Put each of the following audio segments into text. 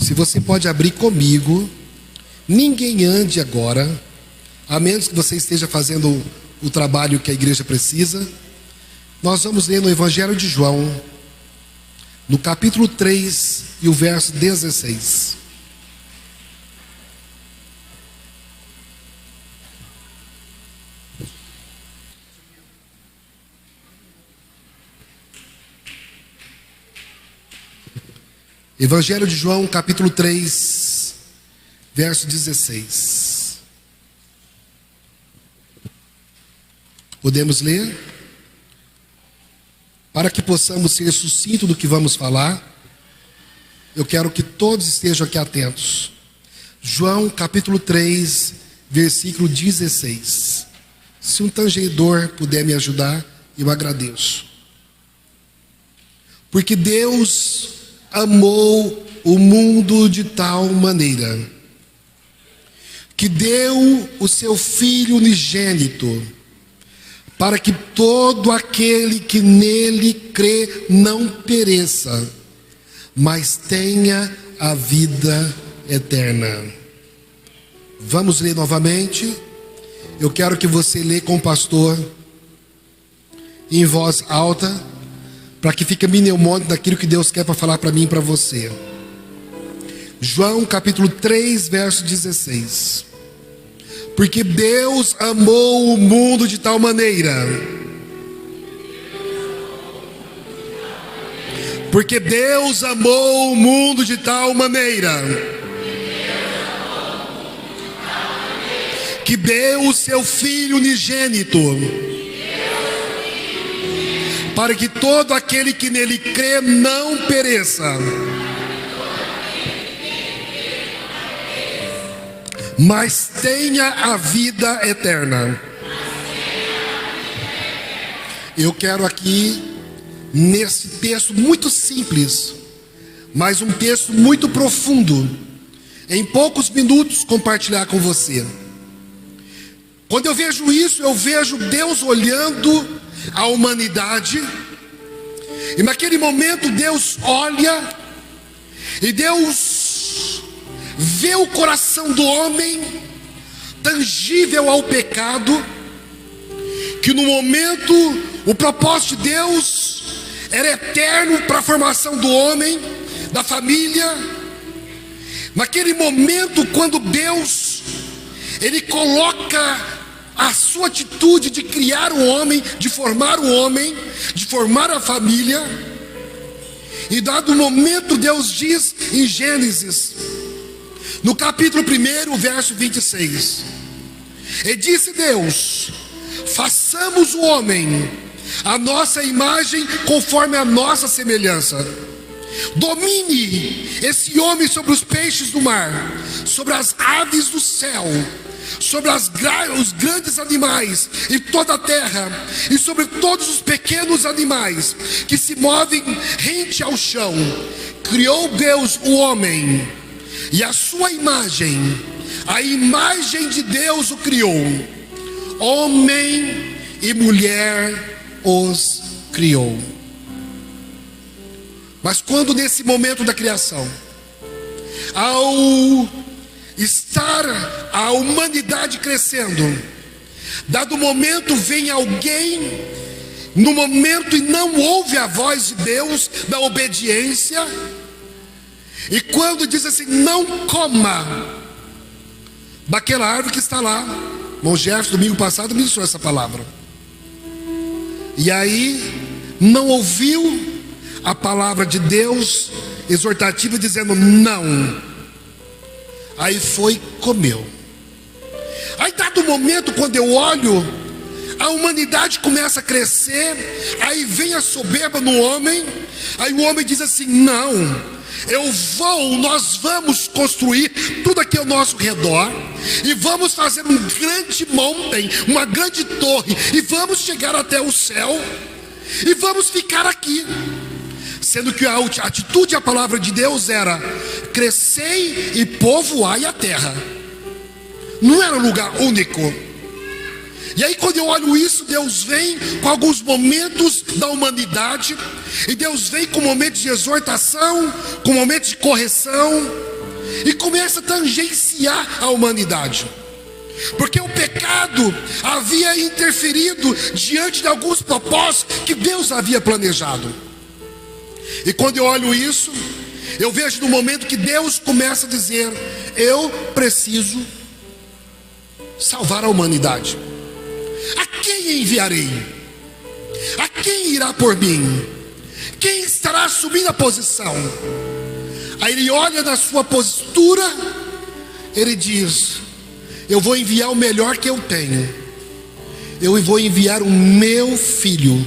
Se você pode abrir comigo, ninguém ande agora, a menos que você esteja fazendo o trabalho que a igreja precisa. Nós vamos ler no Evangelho de João, no capítulo 3 e o verso 16. Evangelho de João, capítulo 3, verso 16. Podemos ler? Para que possamos ser sucinto do que vamos falar, eu quero que todos estejam aqui atentos. João, capítulo 3, versículo 16. Se um tangedor puder me ajudar, eu agradeço. Porque Deus amou o mundo de tal maneira que deu o seu Filho unigênito, para que todo aquele que nele crê não pereça, mas tenha a vida eterna. Vamos ler novamente. Eu quero que você lê com o pastor em voz alta, para que fique mnemônico daquilo que Deus quer para falar para mim e para você. João capítulo 3, verso 16. Porque Deus amou o mundo de tal maneira. Porque Deus amou o mundo de tal maneira. Que deu o seu Filho unigênito, para que todo aquele que nele crê não pereça, mas tenha a vida eterna. Eu quero aqui, nesse texto muito simples, mas um texto muito profundo, em poucos minutos compartilhar com você. Quando eu vejo isso, eu vejo Deus olhando a humanidade, e naquele momento Deus olha, e Deus vê o coração do homem tangível ao pecado, que no momento o propósito de Deus era eterno para a formação do homem, da família. Naquele momento, quando Deus ele coloca a sua atitude de criar o homem, de formar o homem, de formar a família, e dado momento Deus diz em Gênesis, no capítulo 1, verso 26, e disse Deus: façamos o homem a nossa imagem, conforme a nossa semelhança. Domine esse homem sobre os peixes do mar, sobre as aves do céu, sobre os grandes animais e toda a terra, e sobre todos os pequenos animais que se movem rente ao chão. Criou Deus o homem, e a sua imagem, a imagem de Deus o criou, homem e mulher os criou. Mas quando nesse momento da criação, ao estar a humanidade crescendo, dado momento vem alguém no momento e não ouve a voz de Deus da obediência, e quando diz assim: não coma daquela árvore que está lá. Irmão Jefferson, domingo passado, ministrou essa palavra. E aí não ouviu a palavra de Deus exortativa, dizendo não. Aí foi, comeu. Aí dado momento, quando eu olho, a humanidade começa a crescer, aí vem a soberba no homem, aí o homem diz assim: não, nós vamos construir tudo aqui ao nosso redor, e vamos fazer um grande monte, uma grande torre, e vamos chegar até o céu, e vamos ficar aqui. Sendo que a atitude e a palavra de Deus era: crescei e povoai a terra. Não era um lugar único. E aí quando eu olho isso, Deus vem com alguns momentos da humanidade, e Deus vem com momentos de exortação, com momentos de correção, e começa a tangenciar a humanidade, porque o pecado havia interferido diante de alguns propósitos que Deus havia planejado. E quando eu olho isso, eu vejo no momento que Deus começa a dizer: eu preciso salvar a humanidade. A quem enviarei? A quem irá por mim? Quem estará assumindo a posição? Aí ele olha na sua postura, ele diz: eu vou enviar o melhor que eu tenho. Eu vou enviar o meu filho,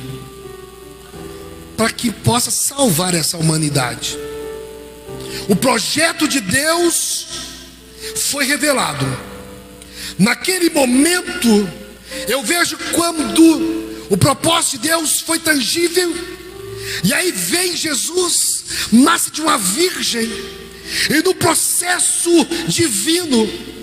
para que possa salvar essa humanidade. O projeto de Deus foi revelado. Naquele momento, eu vejo quando o propósito de Deus foi tangível. E aí vem Jesus, nasce de uma virgem, e no processo divino,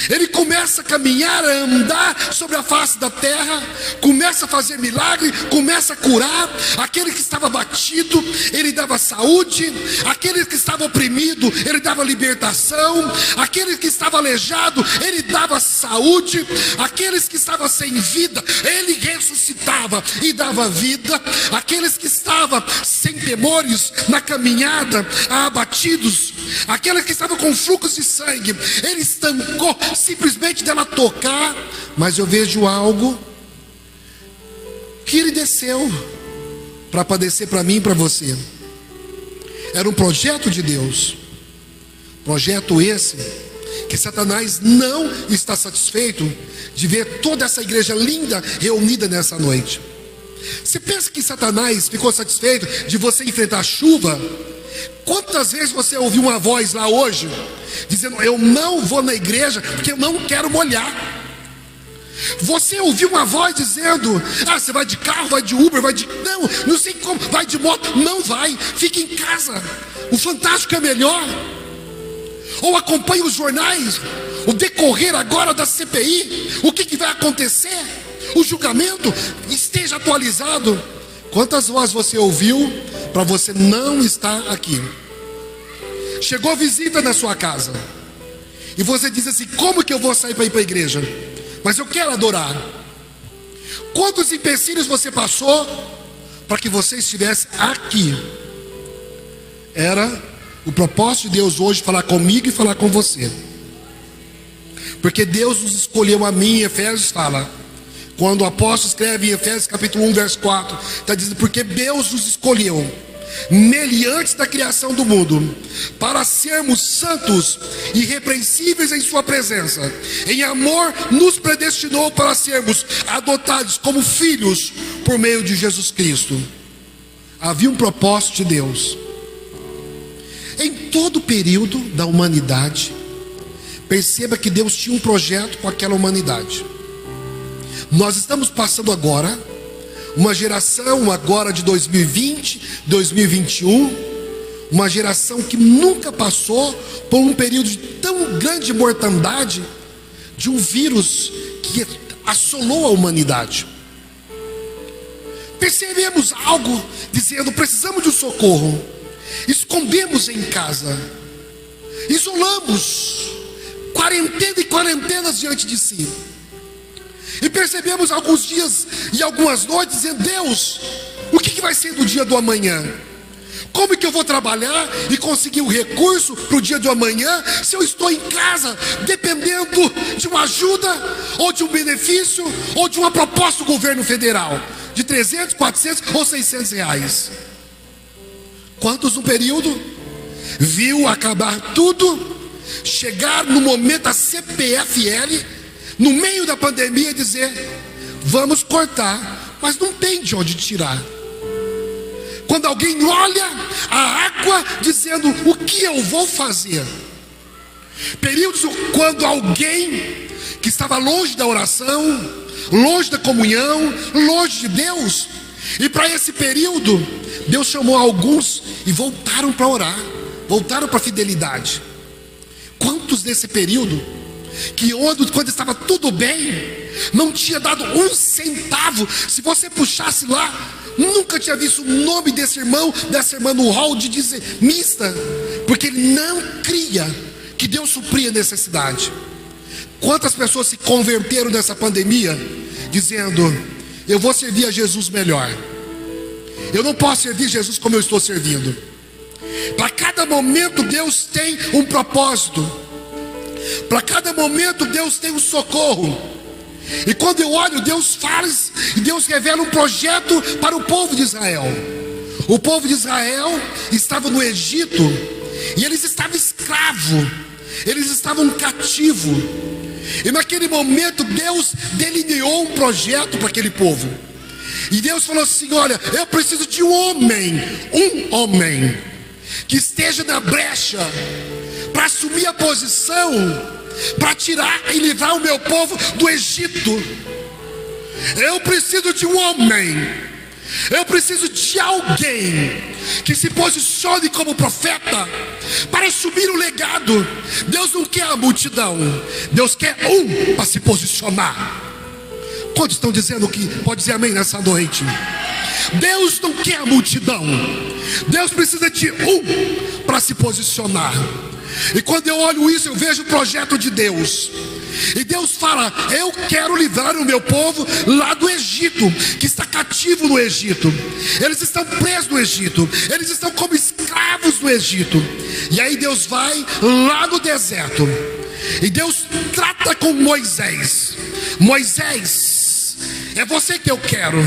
ele começa a caminhar, a andar sobre a face da terra, começa a fazer milagre, começa a curar. Aquele que estava abatido, ele dava saúde. Aquele que estava oprimido, ele dava libertação. Aquele que estava aleijado, ele dava saúde. Aqueles que estavam sem vida, ele ressuscitava e dava vida. Aqueles que estavam sem temores na caminhada, abatidos, aqueles que estavam com fluxo de sangue, ele estancou simplesmente dela tocar. Mas eu vejo algo que ele desceu para padecer para mim e para você. Era um projeto de Deus. Projeto esse que Satanás não está satisfeito de ver toda essa igreja linda reunida nessa noite. Você pensa que Satanás ficou satisfeito de você enfrentar a chuva? Quantas vezes você ouviu uma voz lá hoje dizendo: eu não vou na igreja porque eu não quero molhar? Você ouviu uma voz dizendo: ah, você vai de carro, vai de Uber, vai de... não sei como, vai de moto. Não vai, fique em casa, o fantástico é melhor. Ou acompanhe os jornais, o decorrer agora da CPI, o que vai acontecer, o julgamento, esteja atualizado. Quantas vozes você ouviu para você não estar aqui? Chegou visita na sua casa e você diz assim: como que eu vou sair para ir para a igreja? Mas eu quero adorar. Quantos empecilhos você passou para que você estivesse aqui? Era o propósito de Deus hoje falar comigo e falar com você, porque Deus nos escolheu. A mim, Efésios fala, quando o apóstolo escreve em Efésios capítulo 1 verso 4, está dizendo: porque Deus nos escolheu nele antes da criação do mundo, para sermos santos e irrepreensíveis em sua presença. Em amor nos predestinou para sermos adotados como filhos por meio de Jesus Cristo. Havia um propósito de Deus. Em todo o período da humanidade, perceba que Deus tinha um projeto com aquela humanidade. Nós estamos passando agora uma geração agora de 2020, 2021, uma geração que nunca passou por um período de tão grande mortandade de um vírus que assolou a humanidade. Percebemos algo dizendo: precisamos de um socorro. Escondemos em casa, isolamos, quarentena e quarentenas diante de si. E percebemos alguns dias e algumas noites dizendo: Deus, o que vai ser do dia do amanhã? Como é que eu vou trabalhar e conseguir o recurso para o dia do amanhã, se eu estou em casa, dependendo de uma ajuda, ou de um benefício, ou de uma proposta do governo federal, de 300, 400 ou 600 reais? Quantos no período viu acabar tudo, chegar no momento da CPFL, no meio da pandemia, dizer: vamos cortar, mas não tem de onde tirar. Quando alguém olha a água dizendo: o que eu vou fazer? Períodos quando alguém que estava longe da oração, longe da comunhão, longe de Deus, e para esse período Deus chamou alguns e voltaram para orar, voltaram para a fidelidade. Quantos nesse período que quando estava tudo bem, não tinha dado um centavo? Se você puxasse lá, nunca tinha visto o nome desse irmão, dessa irmã no hall de dizimista, porque ele não cria que Deus supria a necessidade. Quantas pessoas se converteram nessa pandemia dizendo: eu vou servir a Jesus melhor, eu não posso servir Jesus como eu estou servindo. Para cada momento Deus tem um propósito, para cada momento Deus tem um socorro. E quando eu olho, Deus faz e Deus revela um projeto para o povo de Israel. O povo de Israel estava no Egito e eles estavam escravos, eles estavam cativos. E naquele momento Deus delineou um projeto para aquele povo. E Deus falou assim: olha, eu preciso de um homem que esteja na brecha para assumir a posição, para tirar e livrar o meu povo do Egito. Eu preciso de um homem, eu preciso de alguém que se posicione como profeta para assumir o legado. Deus não quer a multidão, Deus quer um para se posicionar. Quantos estão dizendo que pode dizer amém nessa noite? Deus não quer a multidão, Deus precisa de um para se posicionar. E quando eu olho isso, eu vejo o projeto de Deus. E Deus fala: eu quero livrar o meu povo lá do Egito, que está cativo no Egito. Eles estão presos no Egito, eles estão como escravos no Egito. E aí Deus vai lá no deserto, e Deus trata com Moisés: Moisés, é você que eu quero.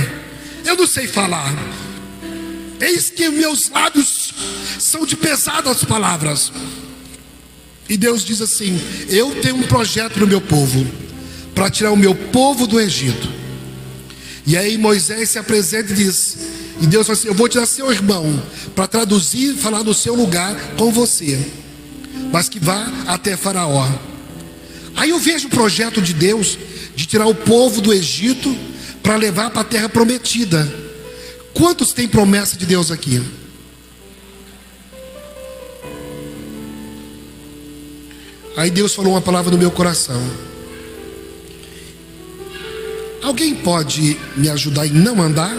Eu não sei falar, eis que meus lábios são de pesadas palavras. E Deus diz assim: eu tenho um projeto no meu povo, para tirar o meu povo do Egito. E aí Moisés se apresenta e diz, e Deus fala assim: eu vou tirar seu irmão para traduzir e falar no seu lugar com você, mas que vá até Faraó. Aí eu vejo o projeto de Deus de tirar o povo do Egito para levar para a terra prometida. Quantos tem promessa de Deus aqui? Aí Deus falou uma palavra no meu coração: alguém pode me ajudar em não andar?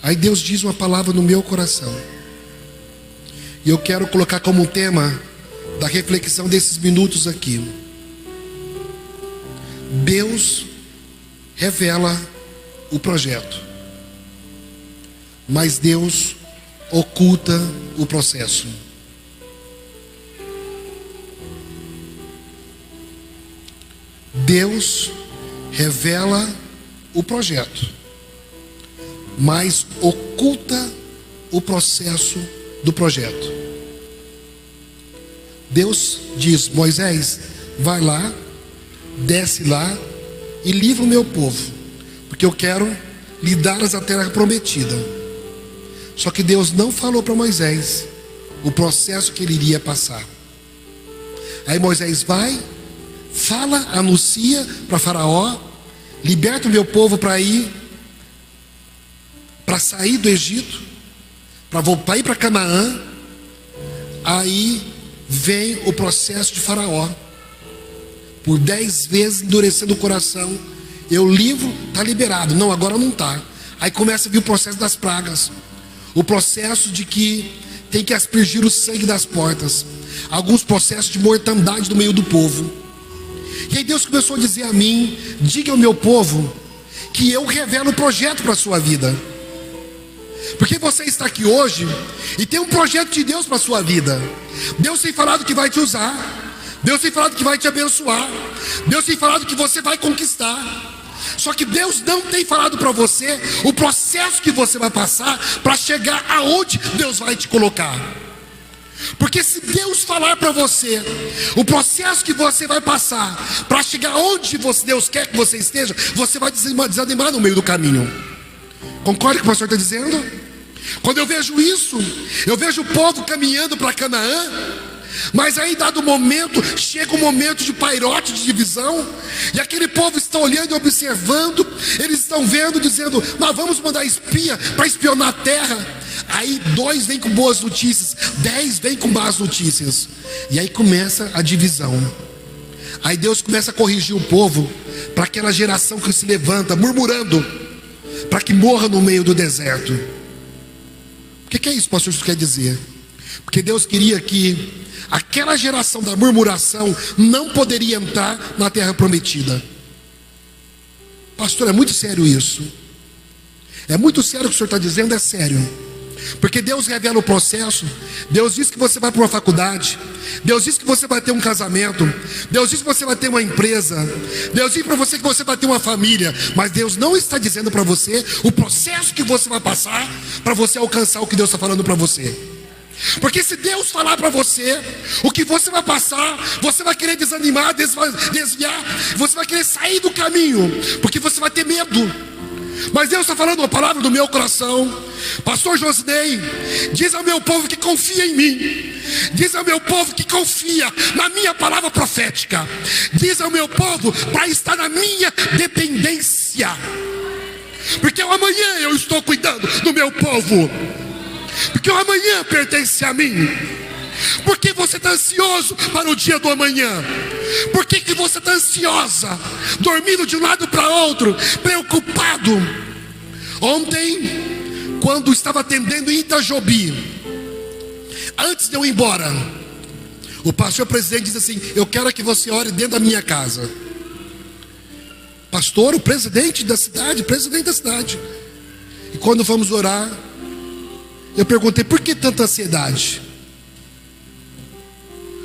Aí Deus diz uma palavra no meu coração, e eu quero colocar como tema da reflexão desses minutos aqui: Deus revela o projeto, mas Deus oculta o processo. Deus revela o projeto, mas oculta o processo do projeto. Deus diz: Moisés, vai lá, desce lá e livra o meu povo, porque eu quero lhe dar a terra prometida. Só que Deus não falou para Moisés o processo que ele iria passar. Aí Moisés vai, fala, anuncia para Faraó: liberta o meu povo para ir, para sair do Egito, para ir para Canaã. Aí vem o processo de Faraó, por 10 vezes endurecendo o coração. Eu livro, está liberado. Não, agora não está. Aí começa a vir o processo das pragas, o processo de que tem que aspergir o sangue das portas, alguns processos de mortandade no meio do povo. E aí Deus começou a dizer a mim: diga ao meu povo que eu revelo o projeto para a sua vida. Porque você está aqui hoje e tem um projeto de Deus para a sua vida. Deus tem falado que vai te usar, Deus tem falado que vai te abençoar, Deus tem falado que você vai conquistar. Só que Deus não tem falado para você o processo que você vai passar para chegar aonde Deus vai te colocar. Porque se Deus falar para você o processo que você vai passar para chegar onde Deus quer que você esteja, você vai desanimar no meio do caminho. Concorda com o que o pastor está dizendo? Quando eu vejo isso, eu vejo o povo caminhando para Canaã, mas aí dado momento, chega um momento de pairote, de divisão, e aquele povo está olhando e observando, eles estão vendo, dizendo: nós vamos mandar espia para espionar a terra. Aí 2 vêm com boas notícias, 10 vêm com más notícias, e aí começa a divisão. Aí Deus começa a corrigir o povo, para aquela geração que se levanta murmurando, para que morra no meio do deserto. O que é isso, pastor? Isso quer dizer? Porque Deus queria que aquela geração da murmuração não poderia entrar na terra prometida. Pastor, é muito sério isso. É muito sério o que o senhor está dizendo, é sério. Porque Deus revela o processo. Deus diz que você vai para uma faculdade. Deus diz que você vai ter um casamento. Deus diz que você vai ter uma empresa. Deus diz para você que você vai ter uma família. Mas Deus não está dizendo para você o processo que você vai passar para você alcançar o que Deus está falando para você. Porque se Deus falar para você o que você vai passar, você vai querer desanimar, desviar. Você vai querer sair do caminho, porque você vai ter medo. Mas Deus está falando uma palavra do meu coração. Pastor Josinei, diz ao meu povo que confia em mim. Diz ao meu povo que confia na minha palavra profética. Diz ao meu povo para estar na minha dependência. Porque o amanhã eu estou cuidando do meu povo. Porque o amanhã pertence a mim. Por que você está ansioso para o dia do amanhã? Por que você está ansiosa, dormindo de um lado para outro, preocupado? Ontem, quando estava atendendo em Itajobi, antes de eu ir embora, o pastor presidente disse assim: eu quero que você ore dentro da minha casa. Pastor, o presidente da cidade, E quando fomos orar, eu perguntei: por que tanta ansiedade?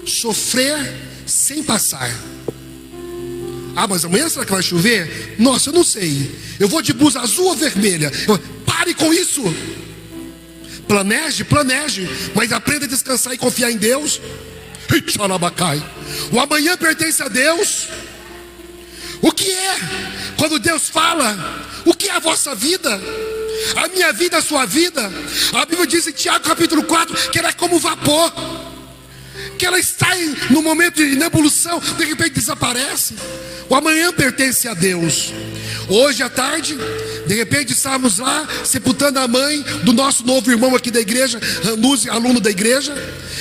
Sofrer sem passar. Ah, mas amanhã será que vai chover? Nossa, eu não sei. Eu vou de blusa azul ou vermelha? Pare com isso. Planeje, mas aprenda a descansar e confiar em Deus. O amanhã pertence a Deus. O que é? Quando Deus fala, o que é a vossa vida? A minha vida, a sua vida. A Bíblia diz em Tiago capítulo 4 que ela é como vapor, que ela está no momento de ebulição, de repente desaparece. O amanhã pertence a Deus. Hoje à tarde, de repente estávamos lá sepultando a mãe do nosso novo irmão aqui da igreja, Ranuse, aluno da igreja.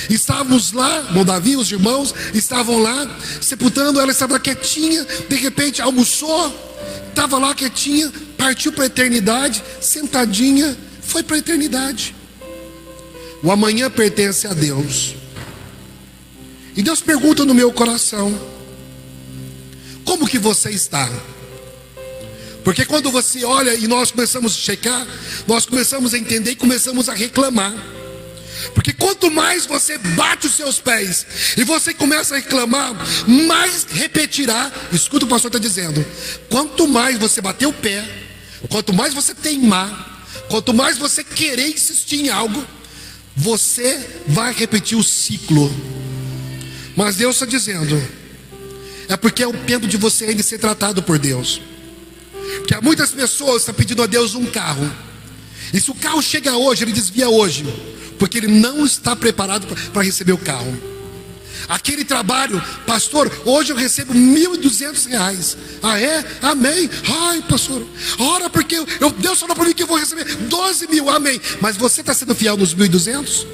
Estávamos lá, irmão Davi, os irmãos estavam lá sepultando. Ela estava quietinha, de repente almoçou, estava lá quietinha, partiu para a eternidade, sentadinha, foi para a eternidade. O amanhã pertence a Deus. E Deus pergunta no meu coração: como que você está? Porque quando você olha e nós começamos a checar, nós começamos a entender e começamos a reclamar. Porque quanto mais você bate os seus pés e você começa a reclamar, mais repetirá. Escuta o pastor está dizendo: quanto mais você bater o pé, quanto mais você teimar, quanto mais você querer insistir em algo, você vai repetir o ciclo. Mas Deus está dizendo: é porque é o tempo de você ainda ser tratado por Deus. Porque há muitas pessoas que estão pedindo a Deus um carro, e se o carro chega hoje, ele desvia hoje, porque ele não está preparado para receber o carro. Aquele trabalho: pastor, hoje eu recebo R$1.200. Ah é? Amém. Ai pastor, ora, porque Deus falou para mim que eu vou receber 12 mil, amém. Mas você está sendo fiel nos 1.200?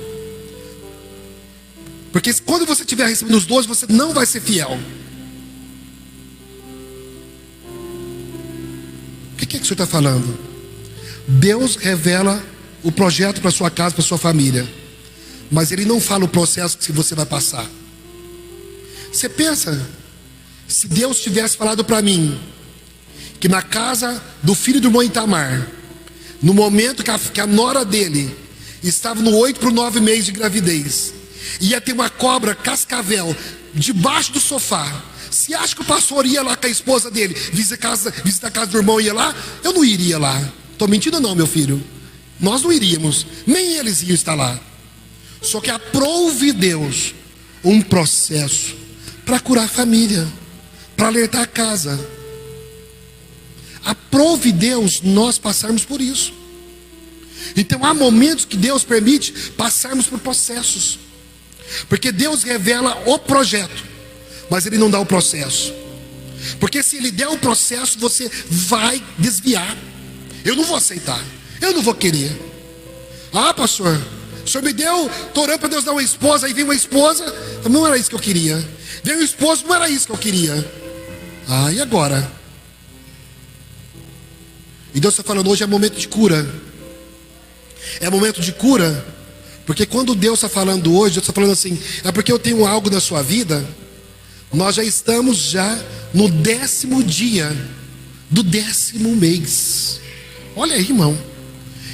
Porque quando você estiver recebendo os 12, você não vai ser fiel. O que é que o senhor está falando? Deus revela o projeto para sua casa, para sua família, mas Ele não fala o processo que você vai passar. Você pensa, se Deus tivesse falado para mim que na casa do filho do irmão Itamar, no momento que a nora dele estava no 8 para o 9 meses de gravidez, ia ter uma cobra cascavel debaixo do sofá, você acha que o pastor ia lá com a esposa dele visitar a casa do irmão e ia lá? Eu não iria lá. Estou mentindo não, meu filho. Nós não iríamos, nem eles iam estar lá. Só que aprove Deus um processo para curar a família, para alertar a casa. Aprove Deus nós passarmos por isso. Então há momentos que Deus permite passarmos por processos, porque Deus revela o projeto, mas Ele não dá o processo. Porque se Ele der o processo, você vai desviar. Eu não vou aceitar, eu não vou querer. Ah pastor, o senhor me deu, estou orando para Deus dar uma esposa, aí vem uma esposa, não era isso que eu queria. Veio um esposo, não era isso que eu queria. Ah, e agora? E Deus está falando: hoje é momento de cura. É momento de cura, Porque quando Deus está falando hoje, Deus está falando assim, é porque eu tenho algo na sua vida. Nós já estamos no 10º dia do 10º mês. Olha aí, irmão.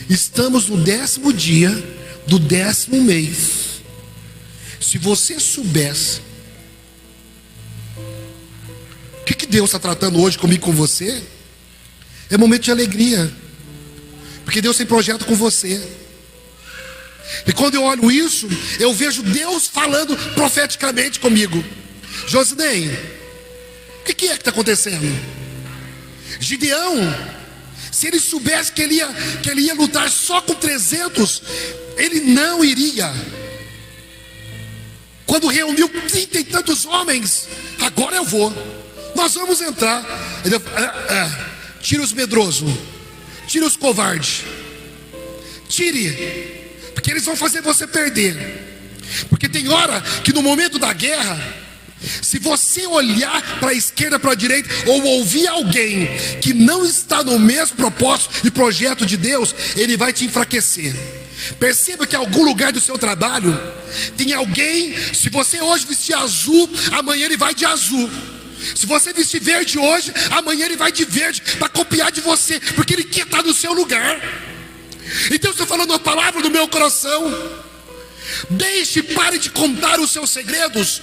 Estamos no 10º dia do 10º mês. Se você soubesse o que Deus está tratando hoje comigo, com você, é momento de alegria, porque Deus tem projeto com você. E quando eu olho isso, eu vejo Deus falando profeticamente comigo. Josinei, o que é que está acontecendo? Gideão, se ele soubesse que ele ia lutar só com 300, ele não iria. Quando reuniu 30 e tantos homens, agora eu vou, nós vamos entrar. Tira os medrosos, tira os covardes, tire, porque eles vão fazer você perder. Porque tem hora que no momento da guerra, se você olhar para a esquerda, para a direita, ou ouvir alguém que não está no mesmo propósito e projeto de Deus, ele vai te enfraquecer. Perceba que em algum lugar do seu trabalho tem alguém, se você hoje vestir azul, amanhã ele vai de azul. Se você vestir verde hoje, amanhã ele vai de verde, para copiar de você, porque ele quer estar no seu lugar. Então eu estou falando uma palavra no meu coração: pare de contar os seus segredos,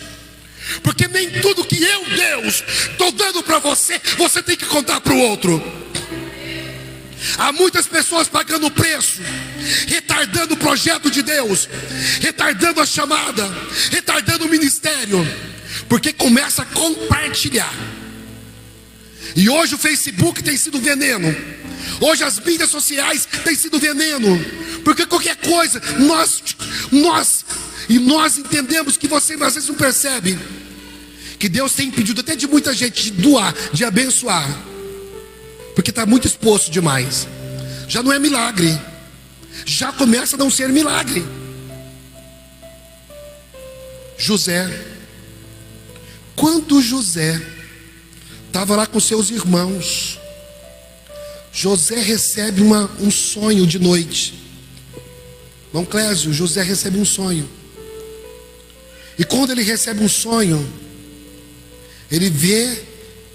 porque nem tudo que eu, Deus, estou dando para você, você tem que contar para o outro. Há muitas pessoas pagando preço, retardando o projeto de Deus, retardando a chamada, retardando o ministério, porque começa a compartilhar. E hoje o Facebook tem sido veneno, hoje as mídias sociais têm sido veneno, porque qualquer coisa, nós entendemos que você às vezes não percebe, que Deus tem impedido até de muita gente de doar, de abençoar, porque está muito exposto demais. Já não é milagre, já começa a não ser milagre. José, quando José estava lá com seus irmãos, José recebe um sonho de noite. Irmão Clésio, José recebe um sonho. E quando ele recebe um sonho, ele vê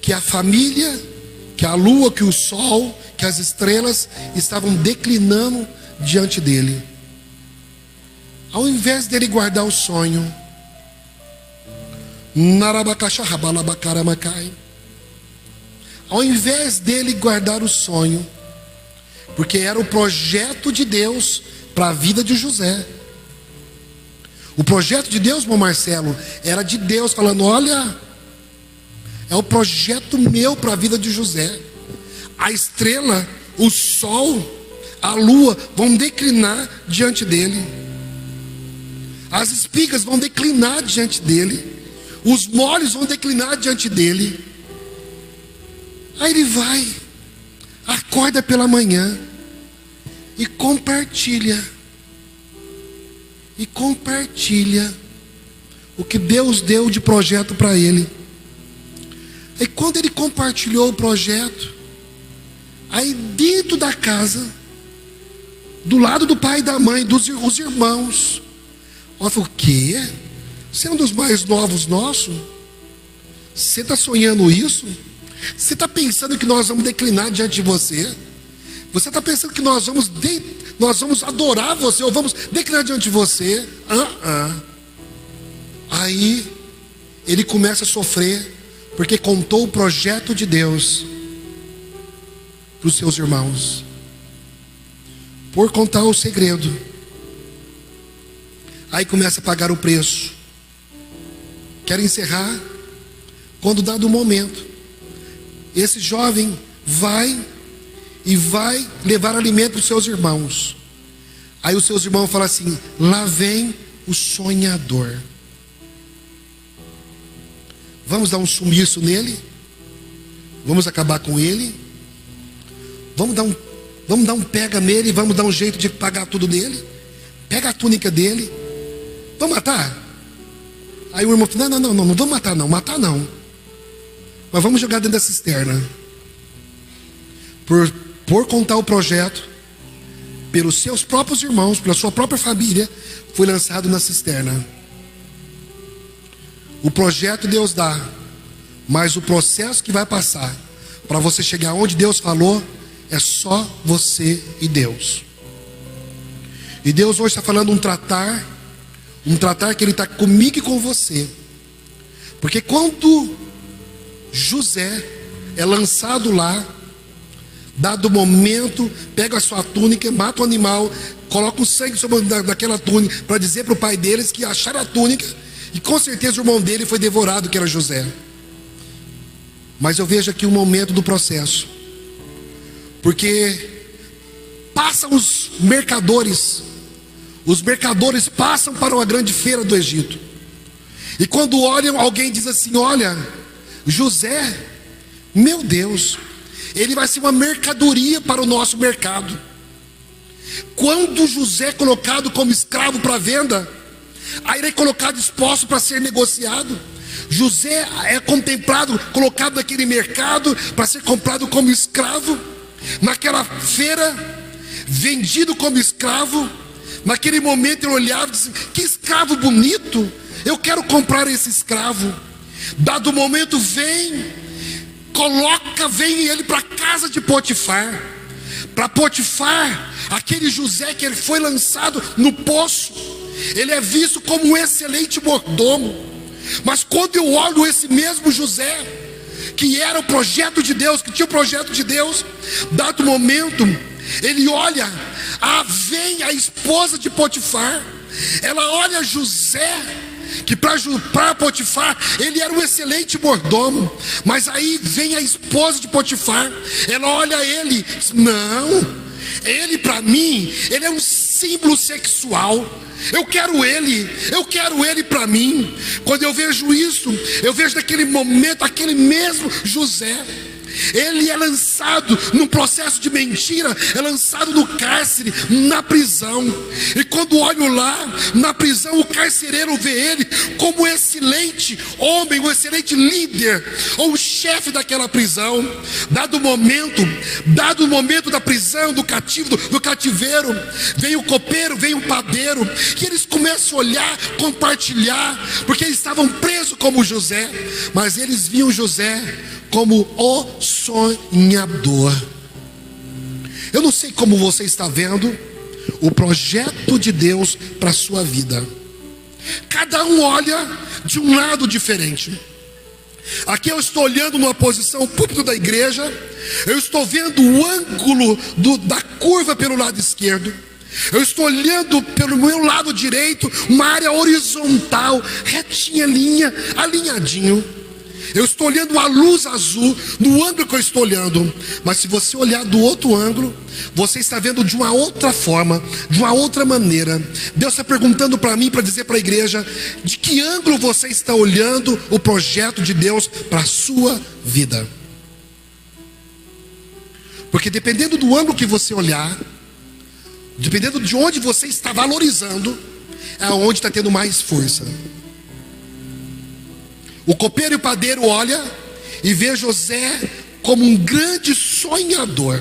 que a família, que a lua, que o sol, que as estrelas estavam declinando diante dele. Ao invés dele guardar o sonho, ao invés dele guardar o sonho, porque era o projeto de Deus para a vida de José. O projeto de Deus, meu Marcelo, era de Deus falando: olha, é o projeto meu para a vida de José. A estrela, o sol, a lua vão declinar diante dele, as espigas vão declinar diante dele, os moles vão declinar diante dele. Aí ele vai, acorda pela manhã e compartilha o que Deus deu de projeto para ele. E quando ele compartilhou o projeto, aí dentro da casa, do lado do pai e da mãe, os irmãos, ela falou: o quê? Você é um dos mais novos nossos? Você está sonhando isso? Você está pensando que nós vamos declinar diante de você? Você está pensando que nós vamos adorar você, ou vamos declinar diante de você? Aí ele começa a sofrer, porque contou o projeto de Deus para os seus irmãos. Por contar o segredo, aí começa a pagar o preço. Quero encerrar quando dado o momento, esse jovem vai levar alimento para os seus irmãos. Aí os seus irmãos falam assim: lá vem o sonhador. Vamos dar um sumiço nele, vamos acabar com ele, vamos dar um pega nele, vamos dar um jeito de pagar tudo nele. Pega a túnica dele, vamos matar? Aí o irmão falou: não vamos matar não, mas vamos jogar dentro da cisterna. Por contar o projeto, pelos seus próprios irmãos, pela sua própria família, foi lançado na cisterna. O projeto Deus dá, mas o processo que vai passar para você chegar onde Deus falou é só você e Deus. E Deus hoje está falando um tratar que Ele está comigo e com você. Porque quando José é lançado lá, dado o momento, pega a sua túnica, mata o animal, coloca o sangue sobre daquela túnica, para dizer para o pai deles que acharam a túnica, e com certeza o irmão dele foi devorado, que era José. Mas eu vejo aqui um momento do processo, porque passam os mercadores passam para uma grande feira do Egito, e quando olham, alguém diz assim: olha, José, meu Deus, ele vai ser uma mercadoria para o nosso mercado. Quando José é colocado como escravo para venda, aí ele é colocado exposto para ser negociado. José é contemplado, colocado naquele mercado para ser comprado como escravo, naquela feira, vendido como escravo. Naquele momento ele olhava e disse: que escravo bonito, eu quero comprar esse escravo. Dado o momento, vem ele para a casa de Potifar. Para Potifar, aquele José que ele foi lançado no poço, ele é visto como um excelente mordomo. Mas quando eu olho esse mesmo José, que era o projeto de Deus, que tinha o projeto de Deus, dado o momento, ele olha, vem a esposa de Potifar, ela olha José, que para Potifar ele era um excelente mordomo, mas aí vem a esposa de Potifar, ela olha ele, não, ele para mim, ele é um símbolo sexual, eu quero ele para mim. Quando eu vejo isso, eu vejo naquele momento, aquele mesmo José, ele é lançado num processo de mentira, é lançado no cárcere, na prisão. E quando olho lá na prisão, o carcereiro vê ele como um excelente homem, um excelente líder, ou o chefe daquela prisão. Dado o momento da prisão, do cativeiro, vem o copeiro, vem o padeiro, que eles começam a olhar, compartilhar, porque eles estavam presos como José, mas eles viam José como o sonhador. Eu não sei como você está vendo o projeto de Deus para a sua vida. Cada um olha de um lado diferente. Aqui eu estou olhando numa posição, o púlpito da igreja, eu estou vendo o ângulo da curva pelo lado esquerdo. Eu estou olhando pelo meu lado direito, uma área horizontal, retinha, alinhadinho. Eu estou olhando a luz azul no ângulo que eu estou olhando. Mas se você olhar do outro ângulo, você está vendo de uma outra forma, de uma outra maneira. Deus está perguntando para mim, para dizer para a igreja, de que ângulo você está olhando o projeto de Deus para a sua vida. Porque dependendo do ângulo que você olhar, dependendo de onde você está valorizando, é onde está tendo mais força. O copeiro e o padeiro olha e vê José como um grande sonhador.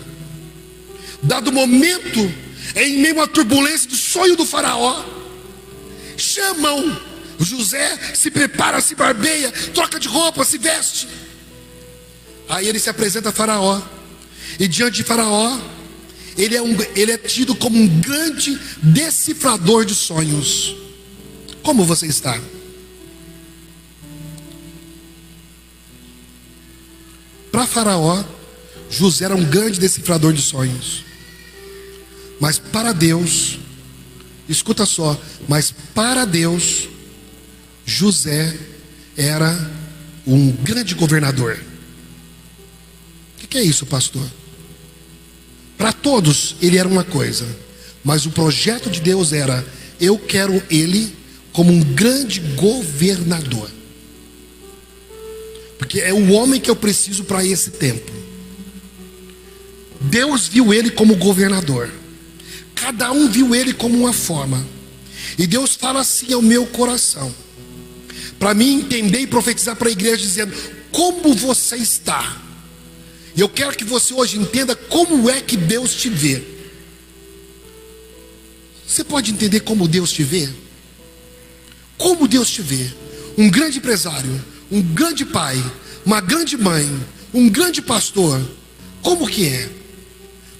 Dado o momento, em meio à turbulência do sonho do faraó, chamam José, se prepara, se barbeia, troca de roupa, se veste. Aí ele se apresenta a faraó, e diante de faraó, ele é tido como um grande decifrador de sonhos. Como você está? Para Faraó, José era um grande decifrador de sonhos. Mas para Deus, escuta só, mas para Deus, José era um grande governador. O que é isso, pastor? Para todos ele era uma coisa, mas o projeto de Deus era: eu quero ele como um grande governador. Porque é o homem que eu preciso para esse tempo. Deus viu ele como governador. Cada um viu ele como uma forma. E Deus fala assim ao meu coração, para mim entender e profetizar para a igreja, dizendo: como você está? E eu quero que você hoje entenda como é que Deus te vê. Você pode entender como Deus te vê? Como Deus te vê? Um grande empresário, um grande pai, uma grande mãe, um grande pastor. Como que é?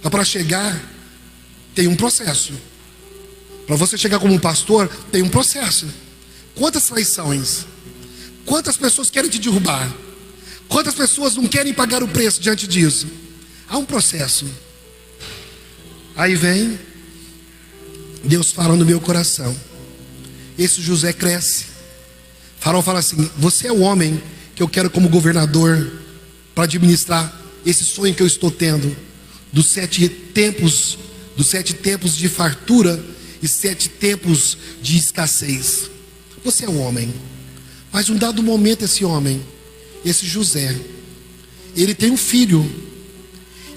Para chegar, tem um processo. Para você chegar como um pastor, tem um processo. Quantas traições? Quantas pessoas querem te derrubar? Quantas pessoas não querem pagar o preço diante disso? Há um processo. Aí vem, Deus fala no meu coração. Esse José cresce. Faraó fala assim: você é o homem que eu quero como governador para administrar esse sonho que eu estou tendo dos 7 tempos de fartura e 7 tempos de escassez. Você é um homem. Mas um dado momento esse homem, esse José, ele tem um filho.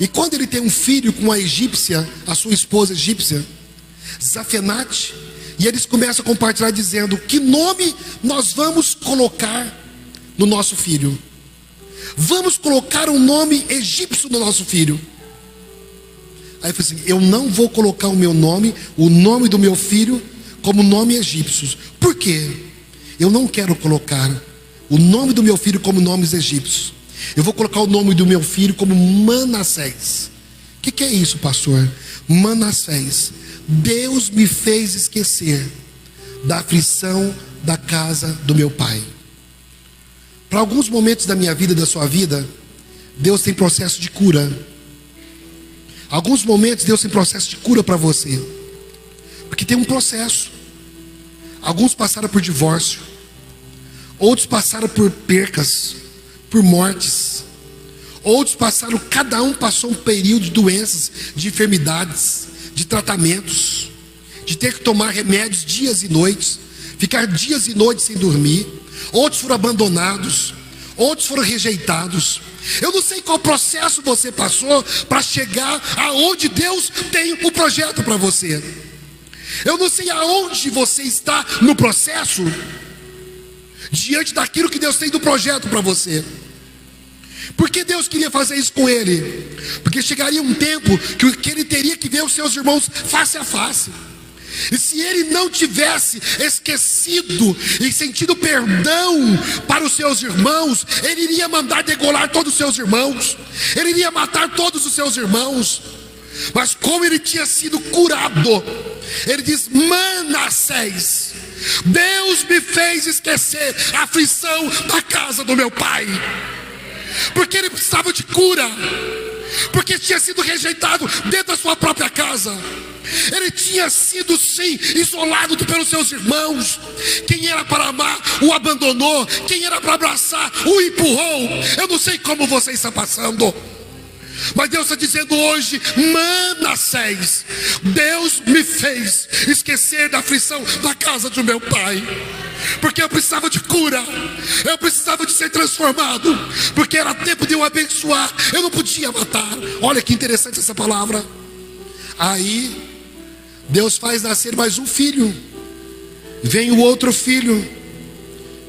E quando ele tem um filho com a egípcia, a sua esposa egípcia, Zafenate, e eles começam a compartilhar dizendo: que nome nós vamos colocar no nosso filho? Vamos colocar um nome egípcio no nosso filho. Aí eu falei assim: eu não vou colocar o meu nome, o nome do meu filho, como nome egípcio. Por quê? Eu não quero colocar o nome do meu filho como nomes egípcios. Eu vou colocar o nome do meu filho como Manassés. O que é isso, pastor? Manassés. Deus me fez esquecer da aflição da casa do meu pai. Para alguns momentos da minha vida e da sua vida, Deus tem processo de cura. Alguns momentos Deus tem processo de cura para você, porque tem um processo. Alguns passaram por divórcio, outros passaram por percas, por mortes, outros passaram, cada um passou um período de doenças, de enfermidades, de tratamentos, de ter que tomar remédios dias e noites, ficar dias e noites sem dormir. Outros foram abandonados, outros foram rejeitados. Eu não sei qual processo você passou para chegar aonde Deus tem um projeto para você. Eu não sei aonde você está no processo, diante daquilo que Deus tem do projeto para você. Por que Deus queria fazer isso com ele? Porque chegaria um tempo que ele teria que ver os seus irmãos face a face. E se ele não tivesse esquecido e sentido perdão para os seus irmãos, ele iria mandar degolar todos os seus irmãos, ele iria matar todos os seus irmãos. Mas como ele tinha sido curado, ele diz: Manassés, Deus me fez esquecer a aflição da casa do meu pai. Porque ele precisava de cura, porque tinha sido rejeitado dentro da sua própria casa. Ele tinha sido sim isolado pelos seus irmãos. Quem era para amar o abandonou, quem era para abraçar o empurrou. Eu não sei como você está passando, mas Deus está dizendo hoje: Manassés, Deus me fez esquecer da aflição da casa do meu pai, porque eu precisava de cura, eu precisava de ser transformado, porque era tempo de eu abençoar, eu não podia matar. Olha que interessante essa palavra. Aí Deus faz nascer mais um filho, vem o outro filho.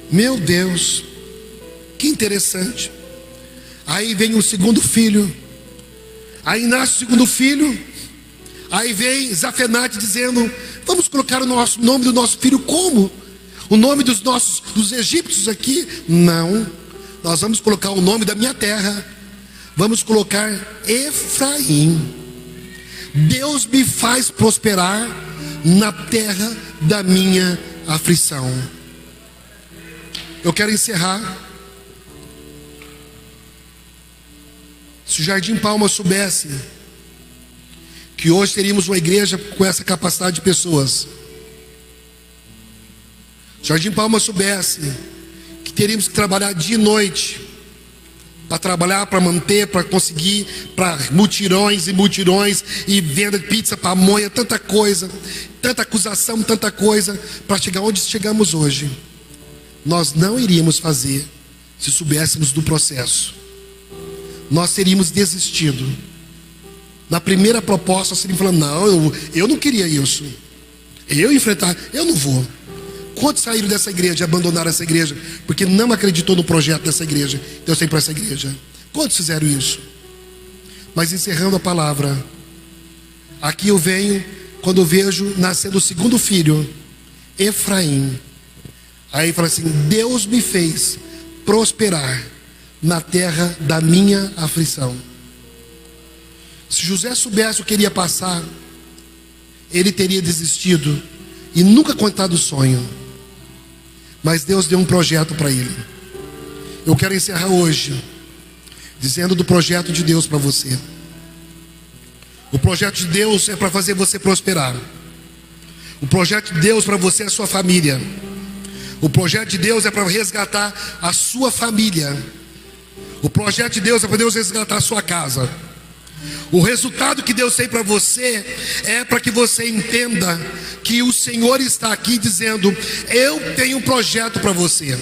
Meu Deus, que interessante. Aí vem o segundo filho, aí nasce o segundo filho. Aí vem Zafenate dizendo: vamos colocar o nome do nosso filho como? O nome dos egípcios aqui? Não, nós vamos colocar o nome da minha terra. Vamos colocar Efraim. Deus me faz prosperar na terra da minha aflição. Eu quero encerrar. Se o Jardim Palma soubesse que hoje teríamos uma igreja com essa capacidade de pessoas, se o Jardim Palma soubesse que teríamos que trabalhar dia e noite para trabalhar, para manter, para conseguir, para mutirões e mutirões, e venda de pizza, pamonha, tanta coisa, tanta acusação, tanta coisa, para chegar onde chegamos hoje, nós não iríamos fazer se soubéssemos do processo. Nós teríamos desistido. Na primeira proposta, nós teríamos falado: não, eu não queria isso, eu enfrentar, eu não vou. Quantos saíram dessa igreja, abandonaram essa igreja porque não acreditou no projeto dessa igreja? Deus tem para essa igreja. Quantos fizeram isso? Mas encerrando a palavra, aqui eu venho, quando eu vejo nascendo o segundo filho, Efraim. Aí ele fala assim: Deus me fez prosperar na terra da minha aflição. Se José soubesse o que ele ia passar, ele teria desistido e nunca contado o sonho. Mas Deus deu um projeto para ele. Eu quero encerrar hoje dizendo do projeto de Deus para você. O projeto de Deus é para fazer você prosperar. O projeto de Deus para você é a sua família. O projeto de Deus é para resgatar a sua família. O projeto de Deus é para Deus resgatar a sua casa. O resultado que Deus tem para você é para que você entenda que o Senhor está aqui dizendo: eu tenho um projeto para você.